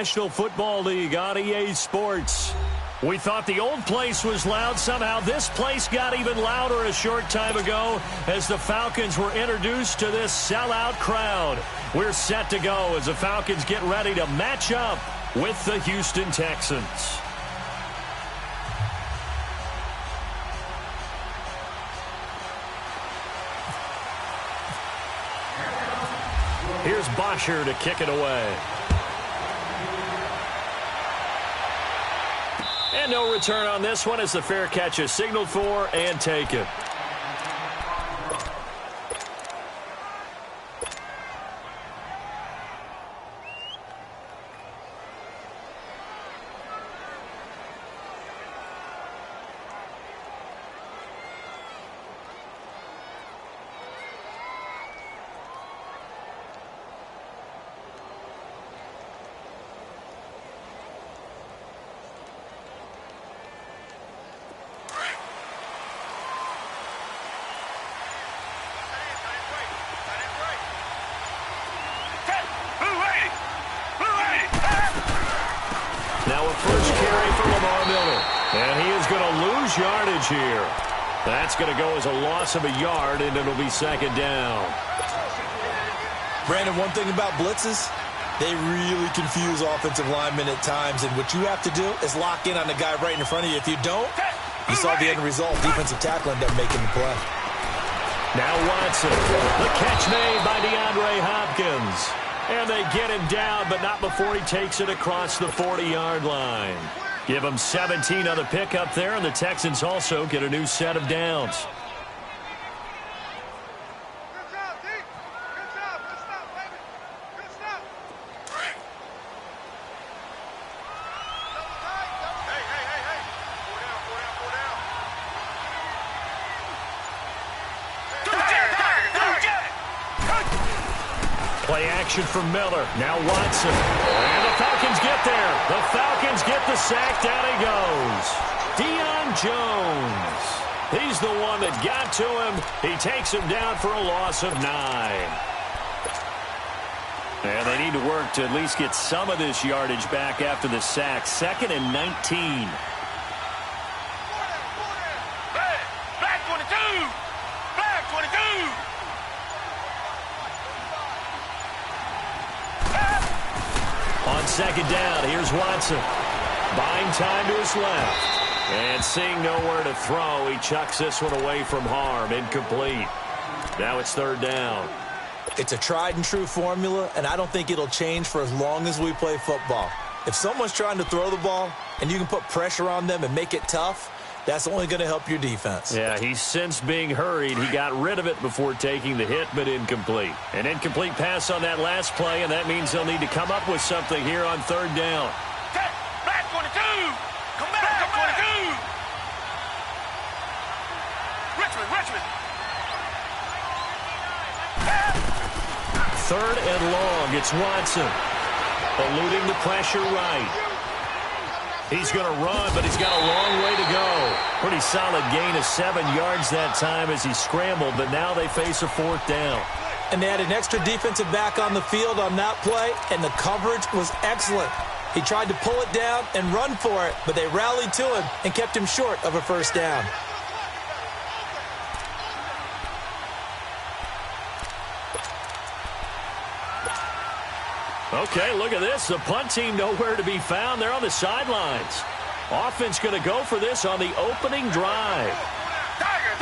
National Football League on EA Sports. We thought the old place was loud. Somehow this place got even louder a short time ago as the Falcons were introduced to this sellout crowd. We're set to go as the Falcons get ready to match up with the Houston Texans. Here's Bosher to kick it away. And no return on this one as the fair catch is signaled for and taken. Now a first carry for Lamar Miller. And he is going to lose yardage here. That's going to go as a loss of a yard, and it'll be second down. Brandon, one thing about blitzes, they really confuse offensive linemen at times. And what you have to do is lock in on the guy right in front of you. If you don't, you saw the end result. Defensive tackle ended up making the play. Now Watson. The catch made by DeAndre Hopkins. And they get him down, but not before he takes it across the 40-yard line. Give him 17 on the pickup there, and the Texans also get a new set of downs. Play action from Miller. Now Watson. And the Falcons get there. The Falcons get the sack. Down he goes. Deion Jones. He's the one that got to him. He takes him down for a loss of 9. And they need to work to at least get some of this yardage back after the sack. 2nd and 19. Black 22. Black 22. On second down, here's Watson. Buying time to his left. And seeing nowhere to throw, he chucks this one away from harm. Incomplete. Now it's third down. It's a tried-and-true formula, and I don't think it'll change for as long as we play football. If someone's trying to throw the ball, and you can put pressure on them and make it tough, that's only going to help your defense. Yeah, he's since being hurried. He got rid of it before taking the hit, but incomplete. An incomplete pass on that last play, and that means they'll need to come up with something here on third down. Black 22. Come back, Black 22. Richmond. Third and long. It's Watson. Eluding the pressure right. He's going to run, but he's got a long way to go. Pretty solid gain of 7 yards that time as he scrambled, but now they face a fourth down. And they had an extra defensive back on the field on that play, and the coverage was excellent. He tried to pull it down and run for it, but they rallied to him and kept him short of a first down. Okay, look at this. The punt team nowhere to be found. They're on the sidelines. Offense going to go for this on the opening drive. Tiger.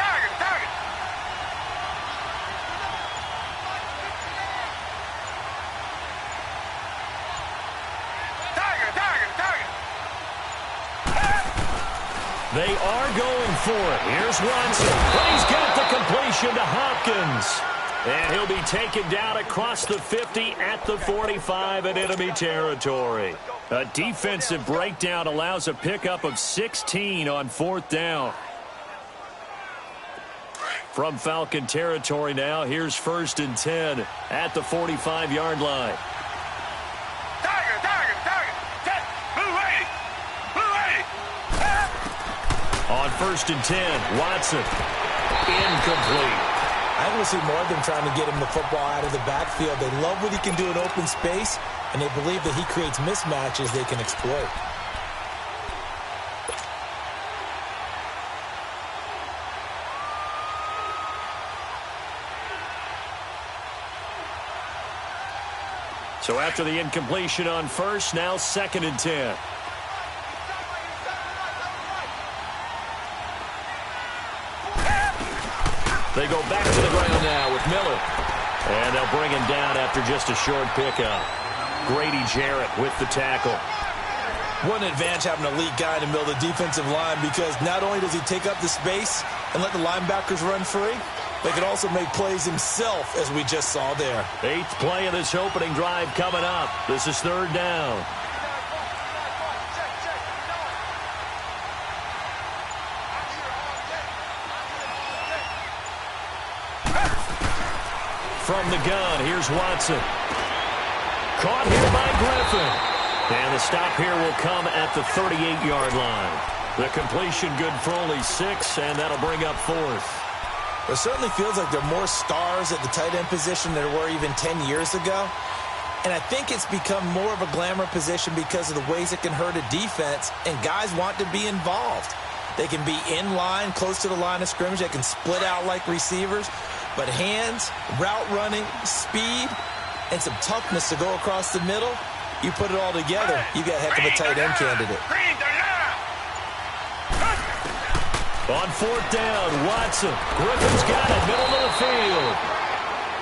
They are going for it. Here's Watson. But he's got the completion to Hopkins. And he'll be taken down across the 50 at the 45 in enemy territory. A defensive breakdown allows a pickup of 16 on fourth down. From Falcon territory now, here's 1st and 10 at the 45-yard line. Tiger. On 1st and 10, Watson. Incomplete. I want to see more of them trying to get him the football out of the backfield. They love what he can do in open space, and they believe that he creates mismatches they can exploit. So after the incompletion on first, now 2nd and 10. They go back to the ground now with Miller. And they'll bring him down after just a short pickup. Grady Jarrett with the tackle. What an advantage having an elite guy in the middle of the defensive line, because not only does he take up the space and let the linebackers run free, but he can also make plays himself, as we just saw there. 8th play of this opening drive coming up. This is 3rd down. From the gun, here's Watson. Caught here by Griffin. And the stop here will come at the 38-yard line. The completion good for only 6, and that'll bring up 4th. It certainly feels like there are more stars at the tight end position than there were even 10 years ago. And I think it's become more of a glamour position because of the ways it can hurt a defense, and guys want to be involved. They can be in line, close to the line of scrimmage. They can split out like receivers. But hands, route running, speed, and some toughness to go across the middle, you put it all together, you got a heck of a tight end candidate. On 4th down, Watson. Griffin's got it, middle of the field.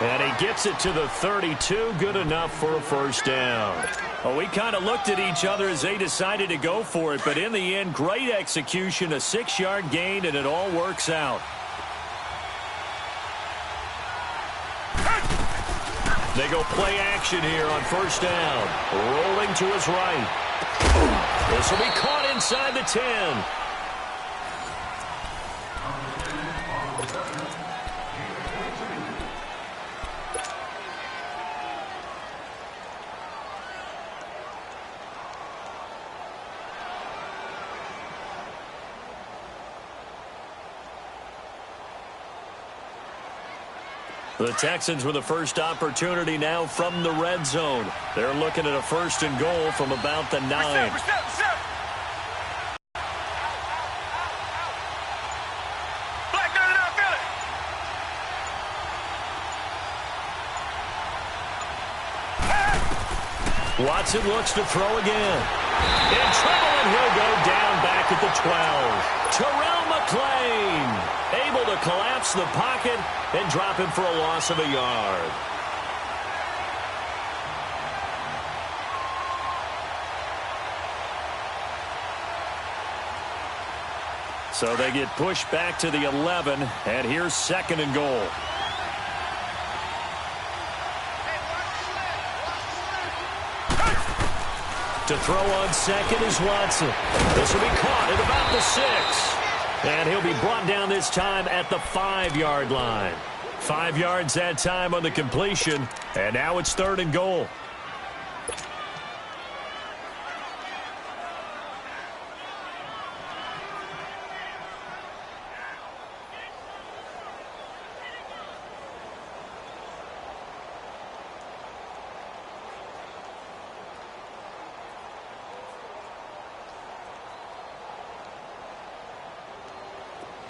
And he gets it to the 32, good enough for a 1st down. Well, we kind of looked at each other as they decided to go for it, but in the end, great execution, a 6-yard gain, and it all works out. They go play action here on 1st down. Rolling to his right. This will be caught inside the 10. The Texans with the first opportunity now from the red zone. They're looking at a 1st and goal from about the 9. Watson looks to throw again. In trouble, and he'll go down back at the 12. Terrell McClain able to collapse the pocket and drop him for a loss of a yard. So they get pushed back to the 11, and here's 2nd and goal. To throw on 2nd is Watson. This will be caught at about the 6. And he'll be brought down this time at the 5-yard line. 5 yards that time on the completion. And now it's 3rd and goal.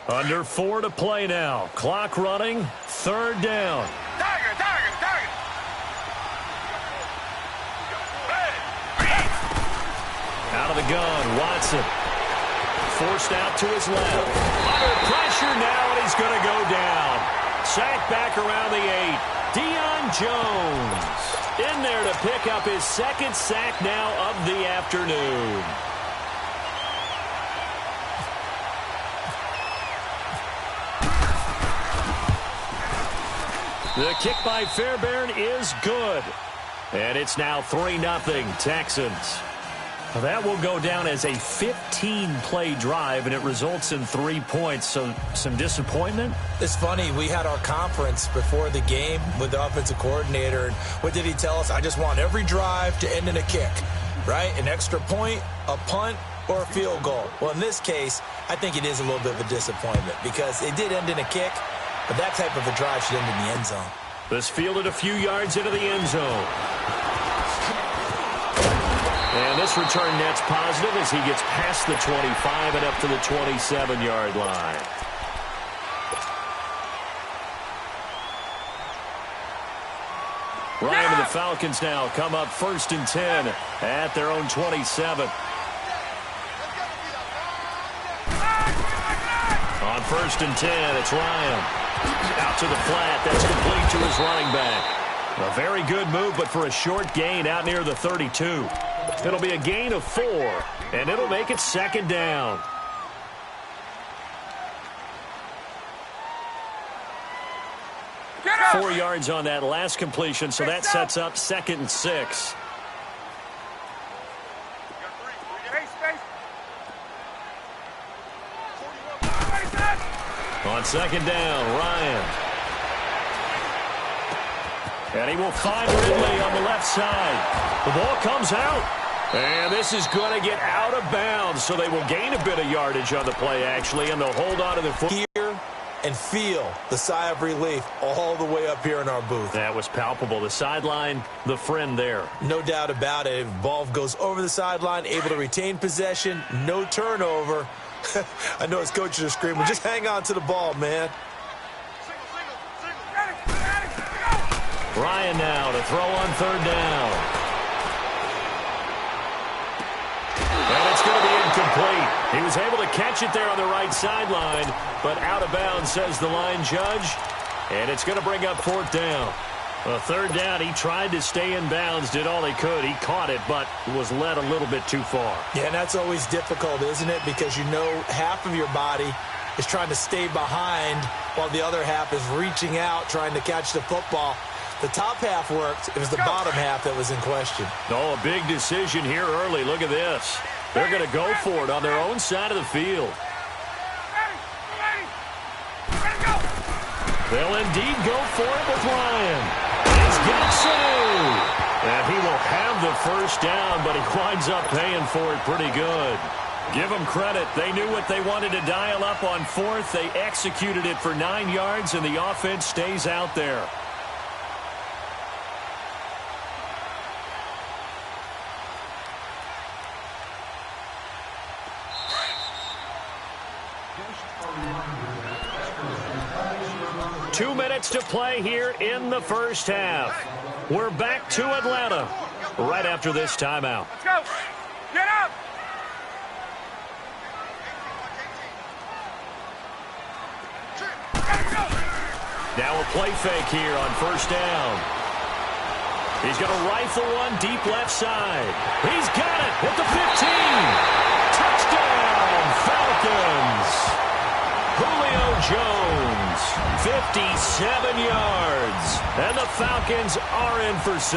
Under 4 to play now. Clock running. 3rd down. Out of the gun, Watson. Forced out to his left. Under pressure now, and he's going to go down. Sacked back around the 8. Deion Jones in there to pick up his 2nd sack now of the afternoon. The kick by Fairbairn is good. And it's now 3-0 Texans. Well, that will go down as a 15-play drive, and it results in 3 points. So some disappointment? It's funny. We had our conference before the game with the offensive coordinator. And what did he tell us? I just want every drive to end in a kick, right? An extra point, a punt, or a field goal. Well, in this case, I think it is a little bit of a disappointment because it did end in a kick. but that type of a drive should end in the end zone. This fielded a few yards into the end zone. And this return net's positive as he gets past the 25 and up to the 27-yard line. Ryan and the Falcons now come up 1st and 10 at their own 27. On 1st and 10, it's Ryan. Out to the flat. That's complete to his running back. A very good move, but for a short gain out near the 32. It'll be a gain of 4, and it'll make it 2nd down. Get up! 4 yards on that last completion, so that sets up 2nd and 6. On 2nd down, Ryan. And he will find Ridley on the left side. The ball comes out. And this is going to get out of bounds, so they will gain a bit of yardage on the play, actually, and they'll hold on to the foot. Hear and feel the sigh of relief all the way up here in our booth. That was palpable. The sideline, the friend there. No doubt about it. Ball goes over the sideline, able to retain possession, no turnover. I know his coaches are screaming, just hang on to the ball, man. Ryan now to throw on 3rd down. And it's going to be incomplete. He was able to catch it there on the right sideline, but out of bounds, says the line judge. And it's going to bring up 4th down. 3rd down, he tried to stay in bounds, did all he could. He caught it, but was led a little bit too far. Yeah, and that's always difficult, isn't it? Because you know half of your body is trying to stay behind while the other half is reaching out, trying to catch the football. The top half worked. It was the bottom half that was in question. Oh, a big decision here early. Look at this. They're going to go for it on their own side of the field. They'll indeed go for it with Ryan. He's got it saved. And he will have the 1st down, but he winds up paying for it pretty good. Give them credit. They knew what they wanted to dial up on 4th. They executed it for 9 yards, and the offense stays out there. Two minutes to play here in the 1st half. We're back to Atlanta right after this timeout. Let's go. Get up. Now a play fake here on 1st down. He's going to rifle one deep left side. He's got it at the 15. Touchdown, Falcons. Julio Jones, 57 yards, and the Falcons are in for 6.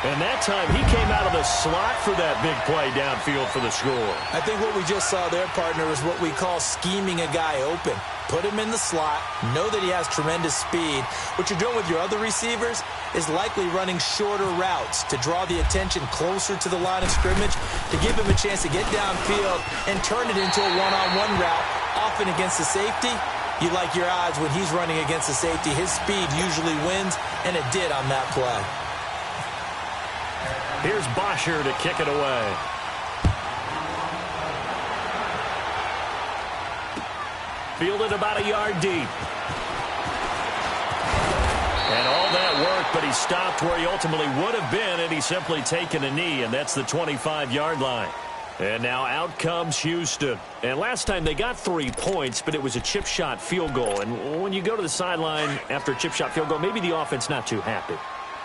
And that time he came out of the slot for that big play downfield for the score. I think what we just saw there, partner, is what we call scheming a guy open. Put him in the slot, know that he has tremendous speed. What you're doing with your other receivers is likely running shorter routes to draw the attention closer to the line of scrimmage, to give him a chance to get downfield and turn it into a one-on-one route, often against the safety. You like your odds when he's running against the safety. His speed usually wins, and it did on that play. Here's Bosher to kick it away. Fielded about a yard deep. And all that worked, but he stopped where he ultimately would have been, and he's simply taken a knee, and that's the 25-yard line. And now out comes Houston. And last time they got 3 points, but it was a chip shot field goal. And when you go to the sideline after a chip shot field goal, maybe the offense not too happy.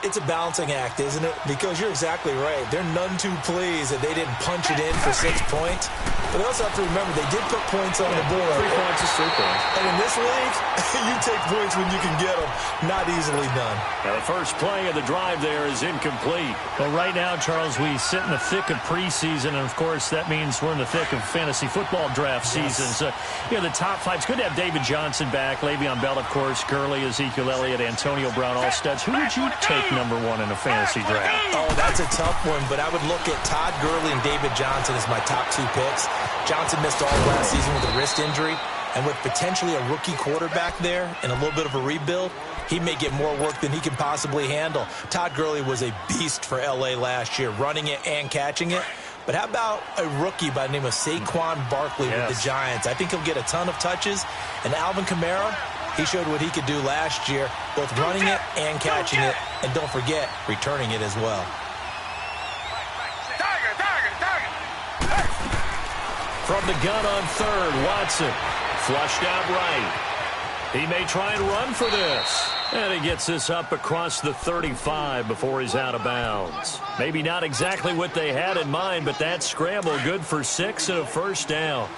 It's a balancing act, isn't it? Because you're exactly right. They're none too pleased that they didn't punch it in for 6 points. But they also have to remember they did put points on the board. 3 points is 3 points. And in this league, you take points when you can get them. Not easily done. Now the first play of the drive there is incomplete. Well, right now, Charles, we sit in the thick of preseason, and of course that means we're in the thick of fantasy football draft season. So, the top 5. It's good to have David Johnson back, Le'Veon Bell, of course, Gurley, Ezekiel Elliott, Antonio Brown, all studs. Who would you take number 1 in a fantasy draft? Oh, that's a tough one, but I would look at Todd Gurley and David Johnson as my top 2 picks. Johnson missed all last season with a wrist injury. And with potentially a rookie quarterback there and a little bit of a rebuild, he may get more work than he can possibly handle. Todd Gurley was a beast for L.A. last year, running it and catching it. But how about a rookie by the name of Saquon Barkley with the Giants? I think he'll get a ton of touches. And Alvin Kamara, he showed what he could do last year, both running it and catching it. And don't forget, returning it as well. From the gun on third, Watson flushed out right. He may try and run for this. And he gets this up across the 35 before he's out of bounds. Maybe not exactly what they had in mind, but that scramble good for 6 and a first down.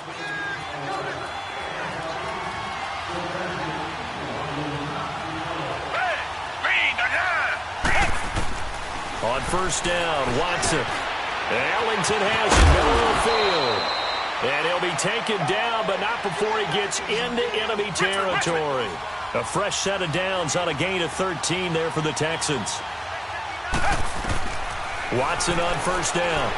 On first down, Watson. Ellington has it, middle of the field. And he'll be taken down, but not before he gets into enemy territory. A fresh set of downs on a gain of 13 there for the Texans. Watson on first down.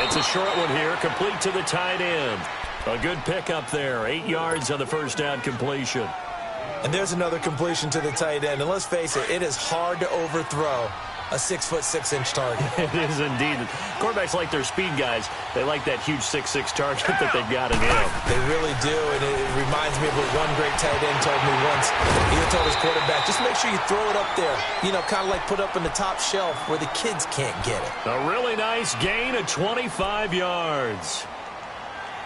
It's a short one here, complete to the tight end. A good pickup there, 8 yards on the first down completion. And there's another completion to the tight end. And let's face it, it is hard to overthrow a 6'6" target. It is indeed. Quarterbacks like their speed guys. They like that huge 6'6" target that they've got in him. They really do, and it reminds me of what one great tight end told me once. He told his quarterback, just make sure you throw it up there, kind of like put up in the top shelf where the kids can't get it. A really nice gain of 25 yards.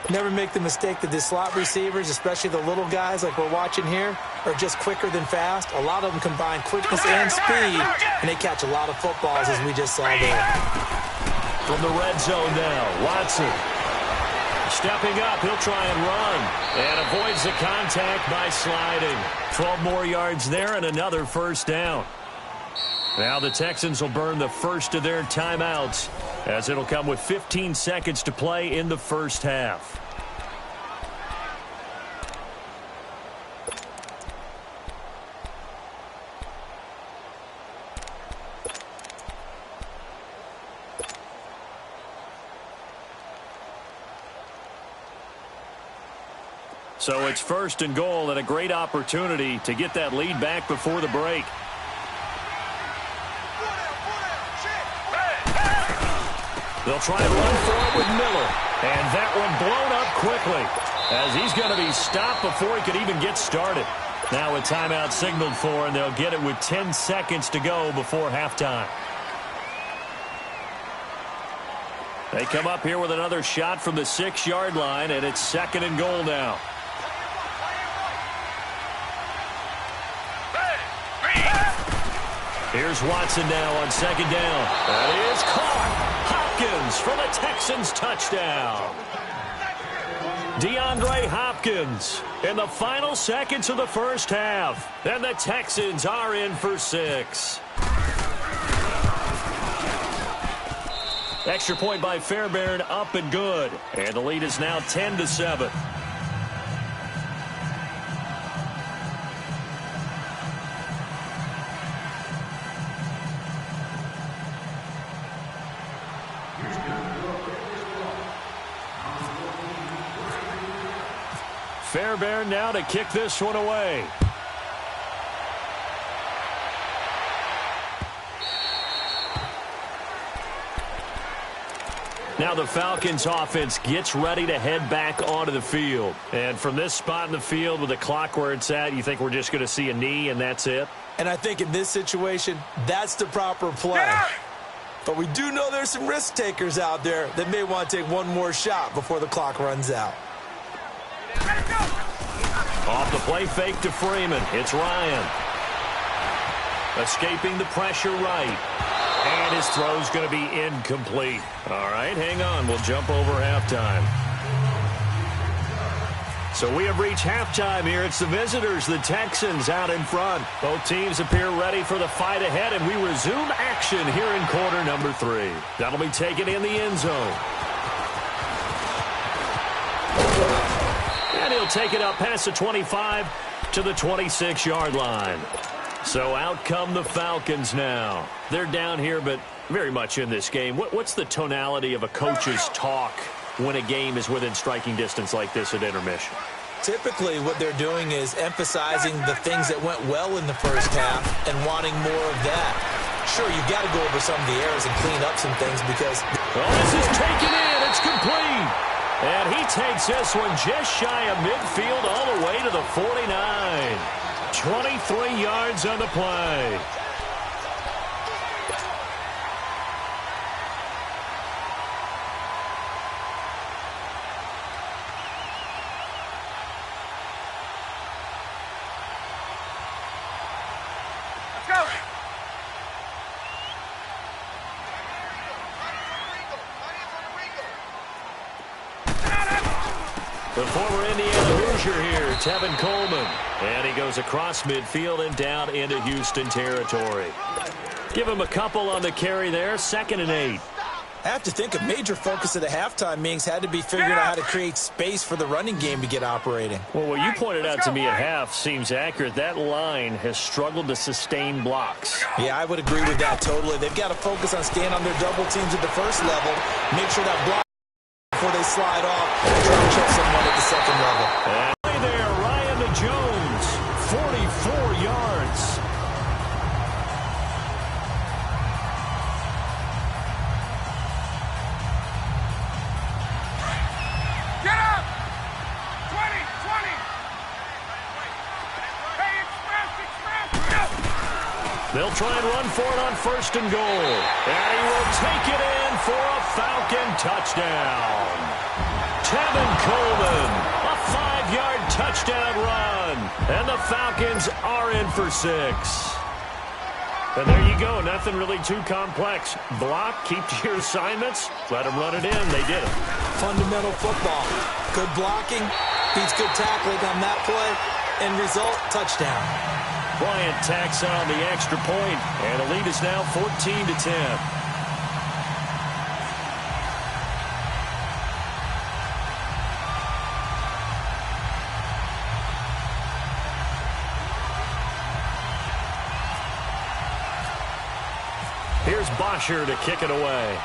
Never make the mistake that the slot receivers, especially the little guys like we're watching here, are just quicker than fast. A lot of them combine quickness and speed, and they catch a lot of footballs, as we just saw there. From the red zone now, Watson. Stepping up, he'll try and run. And avoids the contact by sliding. 12 more yards there and another first down. Now the Texans will burn the first of their timeouts, as it'll come with 15 seconds to play in the first half. So it's first and goal and a great opportunity to get that lead back before the break. They'll try and run for it with Miller. And that one blown up quickly, as he's going to be stopped before he could even get started. Now a timeout signaled for, and they'll get it with 10 seconds to go before halftime. They come up here with another shot from the 6-yard line, and it's second and goal now. Here's Watson now on second down. That is caught. Hopkins for the Texans touchdown. DeAndre Hopkins in the final seconds of the first half. And the Texans are in for 6. Extra point by Fairbairn, up and good. And the lead is now 10-7. Fairbairn now to kick this one away. Now the Falcons offense gets ready to head back onto the field. And from this spot in the field with the clock where it's at, you think we're just going to see a knee and that's it? And I think in this situation, that's the proper play. But we do know there's some risk takers out there that may want to take one more shot before the clock runs out. Off the play fake to Freeman. It's Ryan. Escaping the pressure right. And his throw's going to be incomplete. All right, hang on. We'll jump over halftime. So we have reached halftime here. It's the visitors, the Texans, out in front. Both teams appear ready for the fight ahead, and we resume action here in quarter number 3. That'll be taken in the end zone. And he'll take it up past the 25 to the 26-yard line. So out come the Falcons now. They're down here, but very much in this game. What's the tonality of a coach's talk when a game is within striking distance like this at intermission? Typically, what they're doing is emphasizing the things that went well in the first half and wanting more of that. Sure, you've got to go over some of the errors and clean up some things because... Well, this is taken in. It's complete. And he takes this one just shy of midfield all the way to the 49. 23 yards on the play. The former Indiana Hoosier here, Tevin Coleman. And he goes across midfield and down into Houston territory. Give him a couple on the carry there, 2nd and 8. I have to think a major focus of the halftime meetings had to be figuring out how to create space for the running game to get operating. Well, what you pointed out to me at half seems accurate. That line has struggled to sustain blocks. Yeah, I would agree with that totally. They've got to focus on staying on their double teams at the first level, make sure that block before they slide off and try to check someone at the second level. And there, Ryan to Jones, 44 yards. Get up! 20, 20! Hey, express! They'll try and run for it on 1st and goal. And he will take it in for a Falcon touchdown. Tevin Coleman, a 5-yard touchdown run. And the Falcons are in for 6. And there you go. Nothing really too complex. Block, keep to your assignments, let them run it in. They did it. Fundamental football. Good blocking, beats good tackling on that play, and result, touchdown. Bryant tacks on the extra point, and the lead is now 14-10. Here's Bosher to kick it away.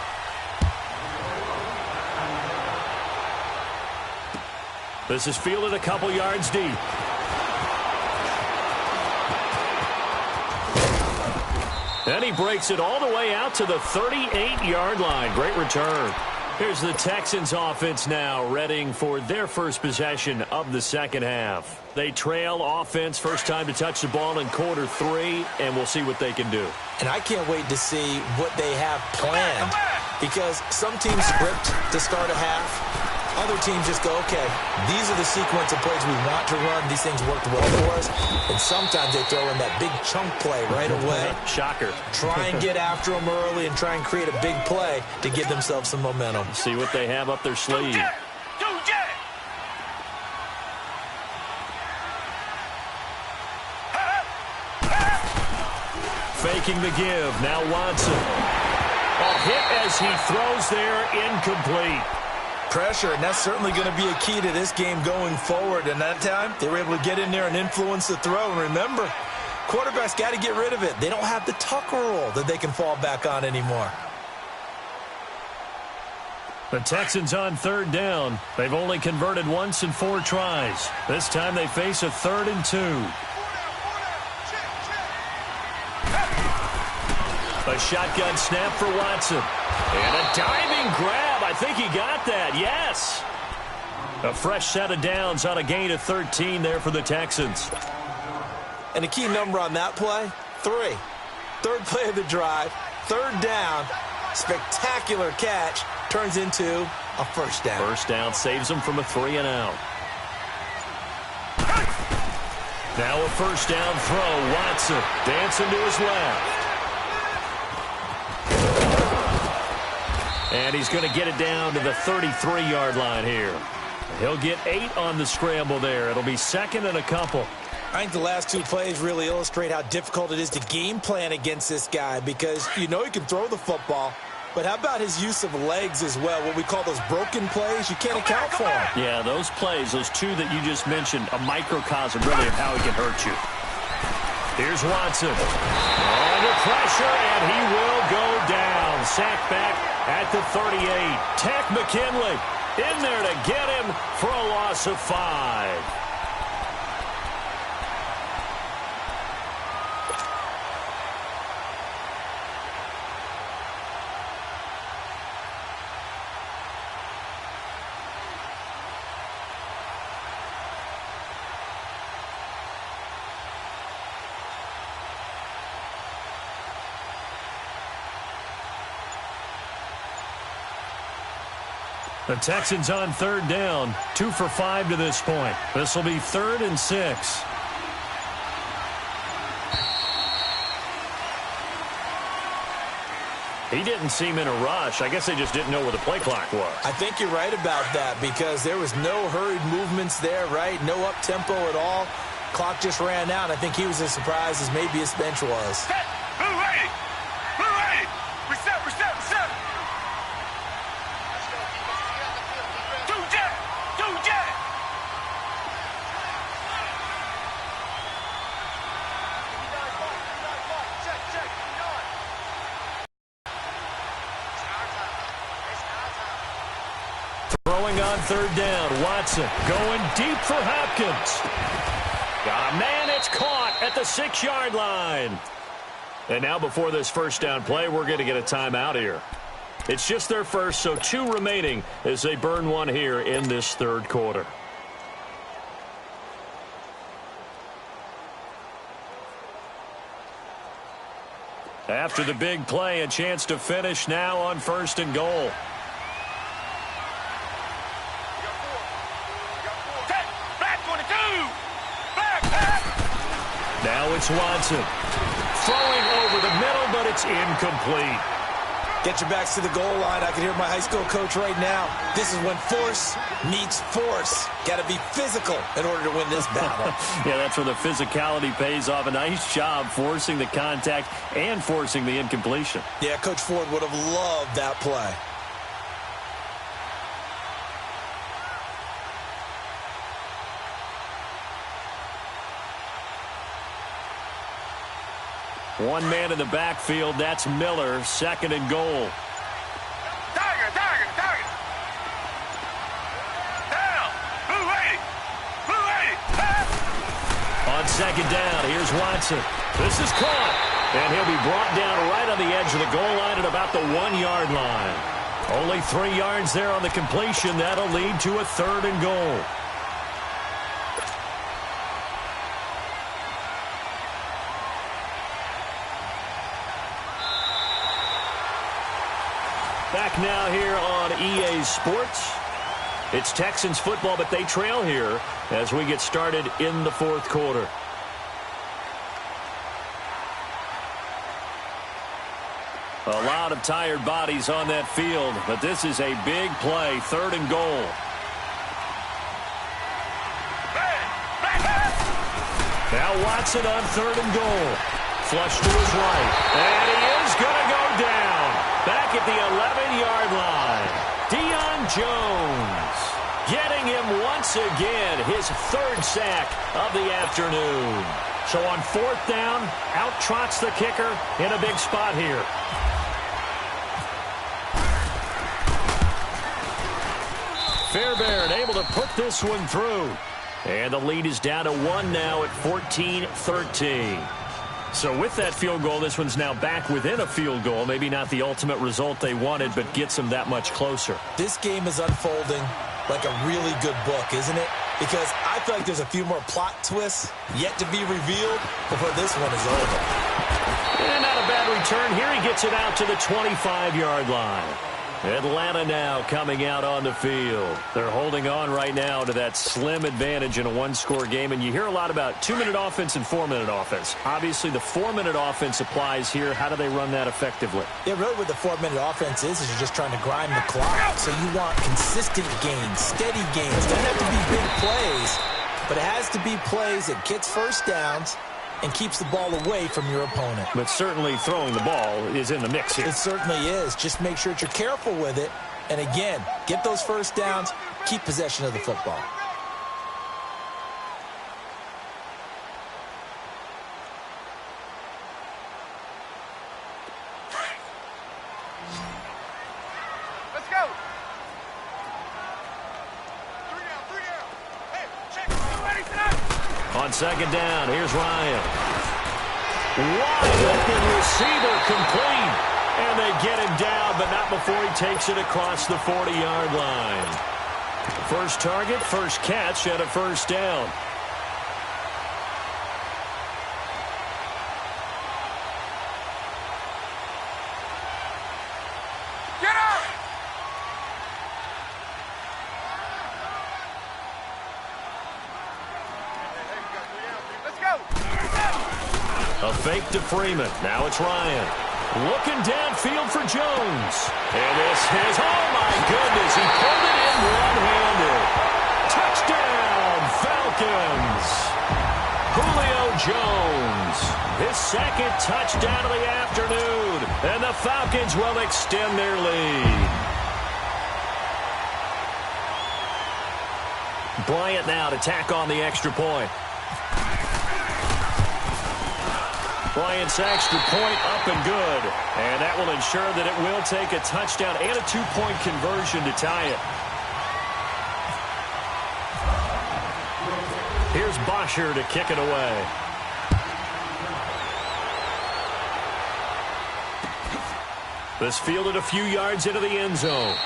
This is fielded a couple yards deep. And he breaks it all the way out to the 38-yard line. Great return. Here's the Texans offense now, readying for their first possession of the second half. They trail offense, first time to touch the ball in quarter 3, and we'll see what they can do. And I can't wait to see what they have planned, because some teams script to start a half. Other teams just go, okay, these are the sequence of plays we want to run. These things worked well for us. And sometimes they throw in that big chunk play right away. Shocker. Try and get after them early and try and create a big play to give themselves some momentum. See what they have up their sleeve. Faking the give. Now Watson. A hit as he throws there, incomplete. Pressure, and that's certainly going to be a key to this game going forward. And that time, they were able to get in there and influence the throw. And remember, quarterbacks got to get rid of it. They don't have the Tucker rule that they can fall back on anymore. The Texans on 3rd down. They've only converted once in 4 tries. This time they face a 3rd and 2. A shotgun snap for Watson. And a diving grab. I think he got that. Yes. A fresh set of downs on a gain of 13 there for the Texans. And a key number on that play, 3. 3rd play of the drive, 3rd down, spectacular catch, turns into a first down. First down saves them from a 3 and out. Now a first down throw. Watson dancing to his left. And he's going to get it down to the 33-yard line here. He'll get 8 on the scramble there. It'll be 2nd and a couple. I think the last 2 plays really illustrate how difficult it is to game plan against this guy, because you know he can throw the football, but how about his use of legs as well? What we call those broken plays, you can't account for them. Yeah, those plays, those 2 that you just mentioned, a microcosm really of how he can hurt you. Here's Watson. Under pressure, and he will go down. Sacked back at the 38. Takk McKinley in there to get him for a loss of 5. The Texans on 3rd down, 2 for 5 to this point. This will be 3rd and 6. He didn't seem in a rush. I guess they just didn't know where the play clock was. I think you're right about that because there was no hurried movements there, right? No up-tempo at all. Clock just ran out. I think he was as surprised as maybe his bench was. Set. Who ready? Who ready? We set. Two jet. Throwing on 3rd down. Watson going deep for Hopkins. Got a man. It's caught at the 6-yard line. And now before this first down play, we're going to get a timeout here. It's just their first, so 2 remaining as they burn one here in this 3rd quarter. After the big play, a chance to finish now on 1st and goal. Now it's Watson. Throwing over the middle, but it's incomplete. Get your backs to the goal line. I can hear my high school coach right now. This is when force meets force. Got to be physical in order to win this battle. Yeah, that's where the physicality pays off. A nice job forcing the contact and forcing the incompletion. Yeah, Coach Ford would have loved that play. One man in the backfield. That's Miller. 2nd and goal. Tiger. Down. Who ready? On 2nd down, here's Watson. This is caught. And he'll be brought down right on the edge of the goal line at about the 1-yard line. Only 3 yards there on the completion. That'll lead to a 3rd and goal. Back now here on EA Sports. It's Texans football, but they trail here as we get started in the 4th quarter. A lot of tired bodies on that field, but this is a big play. 3rd and goal. Now Watson on 3rd and goal. Flush to his right. And he is going to go down. Back at the 11-yard line. Deion Jones getting him once again his 3rd sack of the afternoon. So on 4th down, out trots the kicker in a big spot here. Fairbairn able to put this one through. And the lead is down to 1 now at 14-13. So with that field goal, this one's now back within a field goal. Maybe not the ultimate result they wanted, but gets them that much closer. This game is unfolding like a really good book, isn't it? Because I feel like there's a few more plot twists yet to be revealed before this one is over. And not a bad return. Here he gets it out to the 25-yard line. Atlanta now coming out on the field. They're holding on right now to that slim advantage in a one-score game. And you hear a lot about 2-minute offense and 4-minute offense. Obviously, the 4-minute offense applies here. How do they run that effectively? Yeah, really what the 4-minute offense is you're just trying to grind the clock. So you want consistent gains, steady gains. It doesn't have to be big plays, but it has to be plays that gets first downs and keeps the ball away from your opponent. But certainly throwing the ball is in the mix here. It certainly is. Just make sure that you're careful with it. And again, get those first downs, keep possession of the football. Let's go. On second down, here's Ryan. Wide open receiver complete. And they get him down, but not before he takes it across the 40-yard line. First target, first catch, and a first down. Get up! Let's go! A fake to Freeman. Now it's Ryan. Looking downfield for Jones. And this is, oh my goodness, he pulled it in one-handed. Touchdown, Falcons. Julio Jones, his second touchdown of the afternoon. And the Falcons will extend their lead. Bryant now to tack on the extra point. Bryant's extra point up and good. And that will ensure that it will take a touchdown and a two-point conversion to tie it. Here's Bosher to kick it away. This fielded a few yards into the end zone.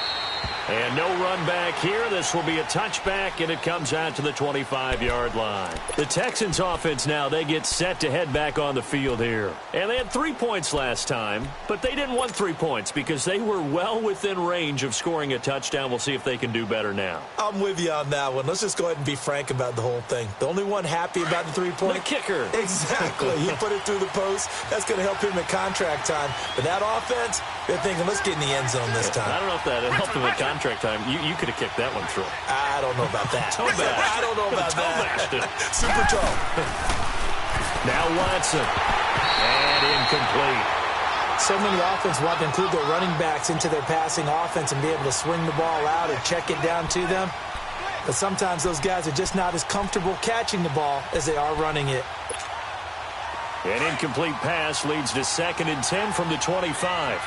And no run back here. This will be a touchback, and it comes out to the 25-yard line. The Texans offense now, they get set to head back on the field here. And they had 3 points last time, but they didn't want 3 points because they were well within range of scoring a touchdown. We'll see if they can do better now. I'm with you on that one. Let's just go ahead and be frank about the whole thing. The only one happy about the 3-point? The kicker. Exactly. He put it through the post. That's going to help him in contract time. But that offense, they're thinking, let's get in the end zone this time. I don't know if that helped him in contract time. You could have kicked that one through. I don't know about that. I don't know about that. Super toe. Now Watson. And incomplete. So many offenses want to include their running backs into their passing offense and be able to swing the ball out or check it down to them. But sometimes those guys are just not as comfortable catching the ball as they are running it. An incomplete pass leads to 2nd and 10 from the 25.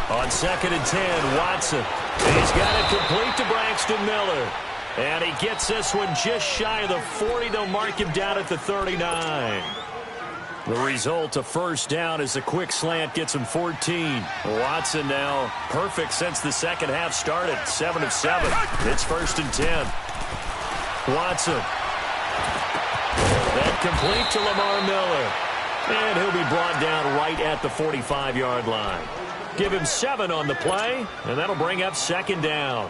On 2nd and 10, Watson. He's got it complete to Braxton Miller. And he gets this one just shy of the 40. They'll mark him down at the 39. The result, a first down as the quick slant gets him 14. Watson now perfect since the second half started. 7 of 7. It's 1st and 10. Watson. That complete to Lamar Miller. And he'll be brought down right at the 45-yard line. Give him 7 on the play, and that'll bring up 2nd down.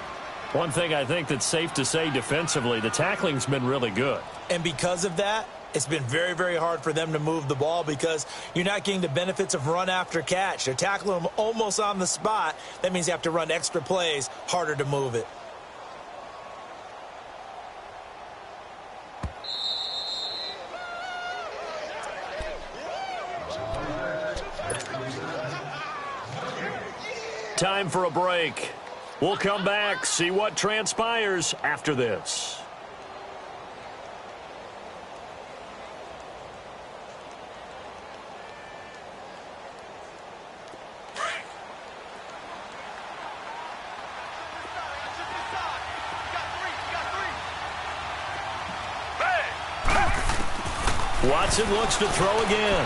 One thing I think that's safe to say defensively, the tackling's been really good. And because of that, it's been very, very hard for them to move the ball because you're not getting the benefits of run after catch. They're tackling them almost on the spot. That means you have to run extra plays, harder to move it. Time for a break. We'll come back, see what transpires after this. Watson looks to throw again.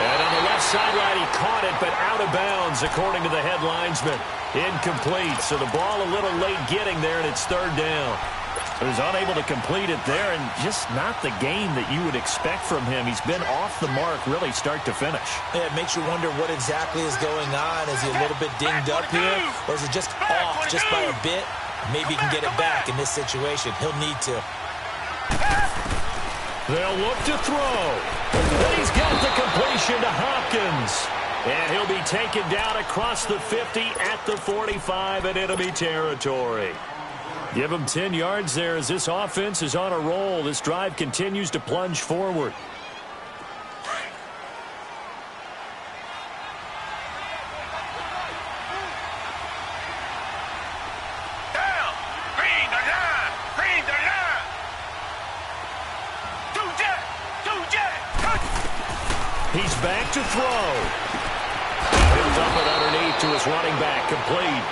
And on the left sideline, he caught it, but out of bounds, according to the head linesman. Incomplete, so the ball a little late getting there, and it's 3rd down. He was unable to complete it there, and just not the game that you would expect from him. He's been off the mark, really, start to finish. Yeah, it makes you wonder what exactly is going on. Is he a little bit dinged up here, or is it just off just by a bit? Maybe he can get it back in this situation. He'll need to. They'll look to throw. And he's got the completion to Hopkins. And he'll be taken down across the 50 at the 45 in enemy territory. Give him 10 yards there as this offense is on a roll. This drive continues to plunge forward. He's back to throw. It was up and underneath to his running back, complete.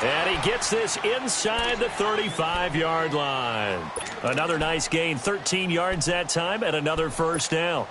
And he gets this inside the 35-yard line. Another nice gain, 13 yards that time, and another first down.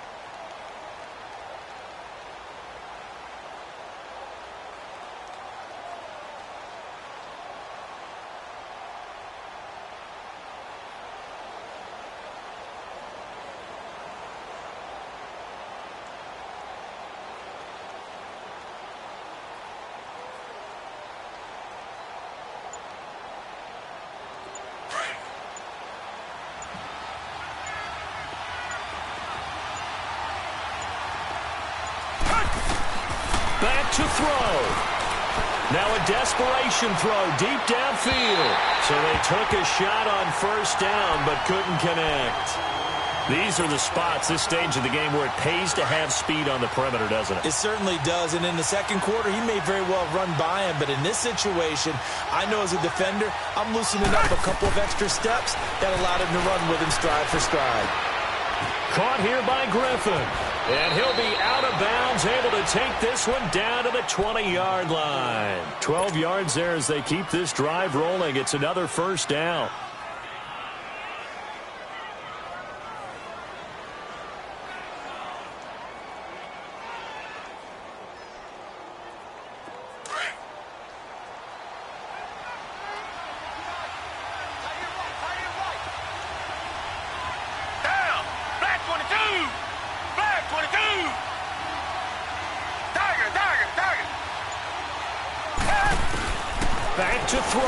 Back to throw. Now a desperation throw deep downfield. So they took a shot on first down but couldn't connect. These are the spots, this stage of the game, where it pays to have speed on the perimeter, doesn't it? It certainly does. And in the second quarter, he may very well run by him. But in this situation, I know as a defender, I'm loosening up a couple of extra steps that allowed him to run with him stride for stride. Caught here by Griffin. And he'll be out of bounds, able to take this one down to the 20-yard line. 12 yards there as they keep this drive rolling. It's another first down. Back to throw.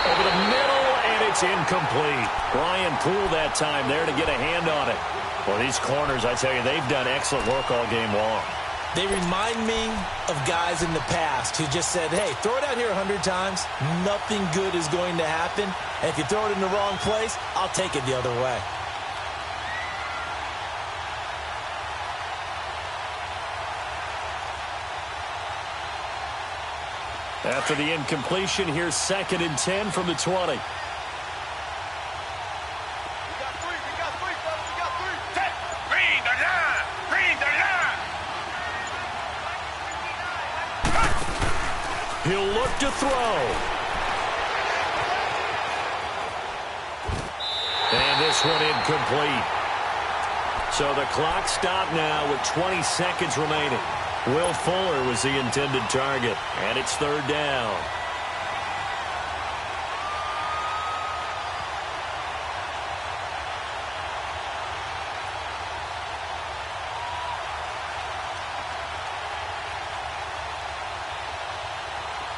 Over the middle, and it's incomplete. Brian Poole that time there to get a hand on it. Well, these corners, I tell you, they've done excellent work all game long. They remind me of guys in the past who just said, hey, throw it out here 100 times. Nothing good is going to happen. And if you throw it in the wrong place, I'll take it the other way. After the incompletion, here's 2nd and 10 from the 20. We got three, Set. Green the line. He'll look to throw. And this one incomplete. So the clock stopped now with 20 seconds remaining. Will Fuller was the intended target, and it's 3rd down.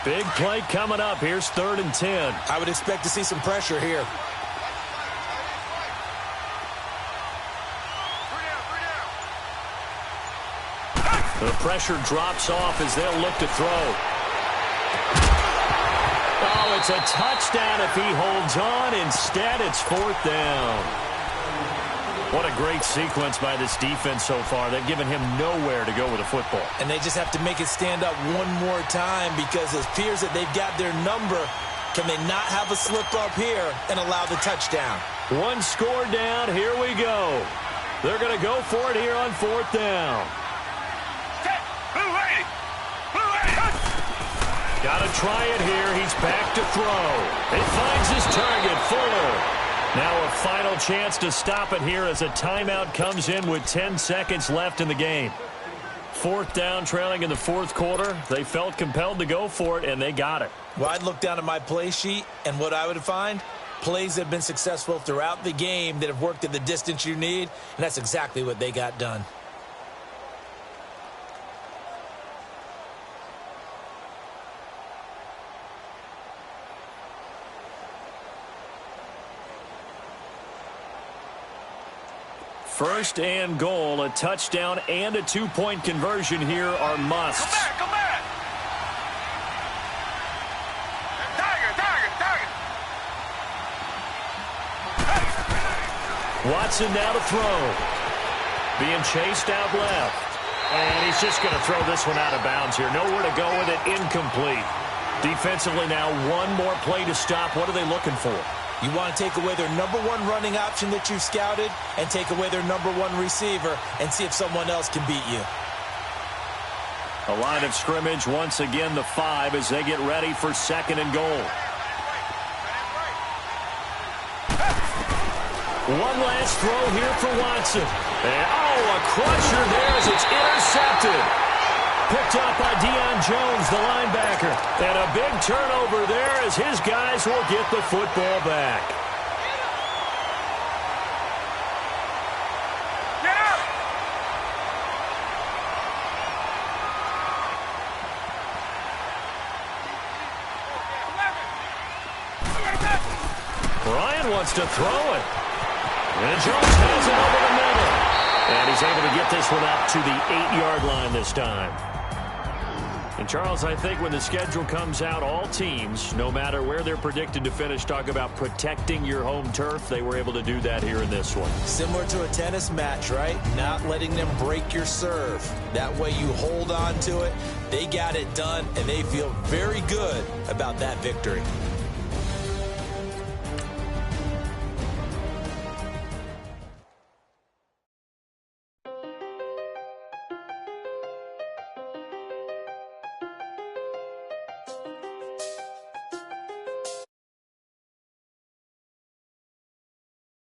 Big play coming up. Here's 3rd and 10. I would expect to see some pressure here. The pressure drops off as they'll look to throw. Oh, it's a touchdown if he holds on. Instead, it's 4th down. What a great sequence by this defense so far. They've given him nowhere to go with the football. And they just have to make it stand up one more time because it appears that they've got their number. Can they not have a slip up here and allow the touchdown? One score down. Here we go. They're going to go for it here on 4th down. Got to try it here. He's back to throw. It finds his target, Fuller. Now a final chance to stop it here as a timeout comes in with 10 seconds left in the game. 4th down, trailing in the 4th quarter. They felt compelled to go for it, and they got it. Well, I'd look down at my play sheet, and what I would find, plays that have been successful throughout the game that have worked at the distance you need, and that's exactly what they got done. First and goal, a touchdown and a 2-point conversion here are musts. Come back. Target. Watson now to throw. Being chased out left. And he's just going to throw this one out of bounds here. Nowhere to go with it, incomplete. Defensively now, one more play to stop. What are they looking for? You want to take away their #1 running option that you've scouted and take away their #1 receiver and see if someone else can beat you. A line of scrimmage, once again, the 5 as they get ready for 2nd and goal. One last throw here for Watson. And, a crusher there as it's intercepted. Picked up by Deion Jones, the linebacker. And a big turnover there as his guys will get the football back. Ryan wants to throw it. And Jones has it over the middle. And he's able to get this one up to the 8-yard line this time. And, Charles, I think when the schedule comes out, all teams, no matter where they're predicted to finish, talk about protecting your home turf. They were able to do that here in this one. Similar to a tennis match, right? Not letting them break your serve. That way you hold on to it. They got it done, and they feel very good about that victory.